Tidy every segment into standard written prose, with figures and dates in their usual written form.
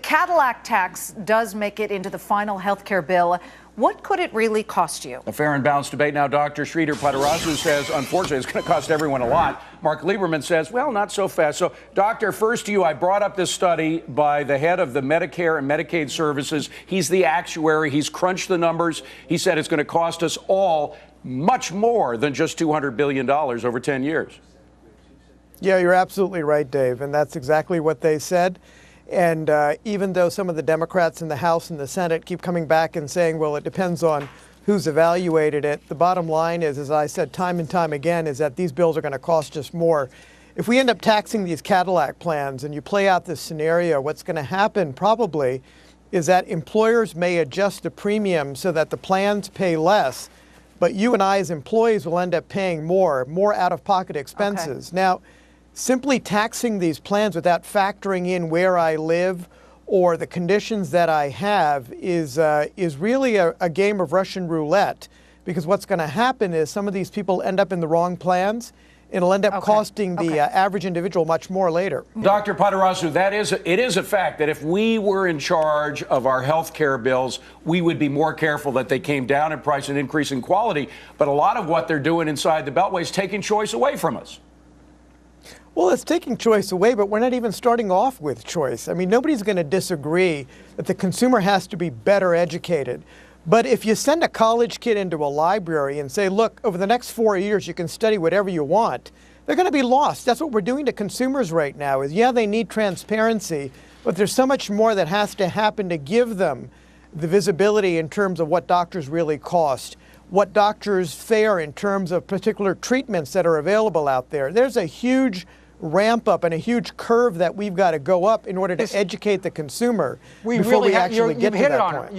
Cadillac tax does make it into the final health care bill. What could it really cost you? A fair and balanced debate now. Dr. Sreedhar Potarazu says, unfortunately, it's going to cost everyone a lot. Mark Lieberman says, well, not so fast. So, Doctor, first to you, I brought up this study by the head of the Medicare and Medicaid services. He's the actuary. He's crunched the numbers. He said it's going to cost us all much more than just $200 billion over 10 years. Yeah, you're absolutely right, Dave. And that's exactly what they said. And even though some of the Democrats in the House and the Senate keep coming back and saying, well, it depends on who's evaluated it, the bottom line is, as I said time and time again, is that these bills are going to cost us more. If we end up taxing these Cadillac plans and you play out this scenario, what's going to happen probably is that employers may adjust the premium so that the plans pay less, but you and I as employees will end up paying more out-of-pocket expenses. Okay. Now, simply taxing these plans without factoring in where I live or the conditions that I have is really a game of Russian roulette, because what's going to happen is some of these people end up in the wrong plans. It'll end up costing the average individual much more later. Dr. Potarazu, it is a fact that if we were in charge of our health care bills, we would be more careful that they came down in price and increase in quality. But a lot of what they're doing inside the Beltway is taking choice away from us. Well, it's taking choice away, but we're not even starting off with choice. I mean, nobody's going to disagree that the consumer has to be better educated. But if you send a college kid into a library and say, look, over the next 4 years, you can study whatever you want, they're going to be lost. That's what we're doing to consumers right now is, yeah, they need transparency, but there's so much more that has to happen to give them the visibility in terms of what doctors really cost, what doctors fare in terms of particular treatments that are available out there. There's a huge ramp up and a huge curve that we've got to go up in order to educate the consumer before we actually get to that point.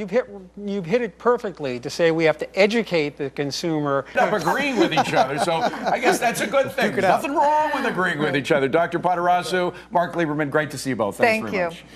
You've hit it perfectly to say we have to educate the consumer. Stop agreeing with each other, so I guess that's a good thing. There's nothing wrong with agreeing with each other. Dr. Potarazu, Mark Lieberman, great to see you both. Thanks very much.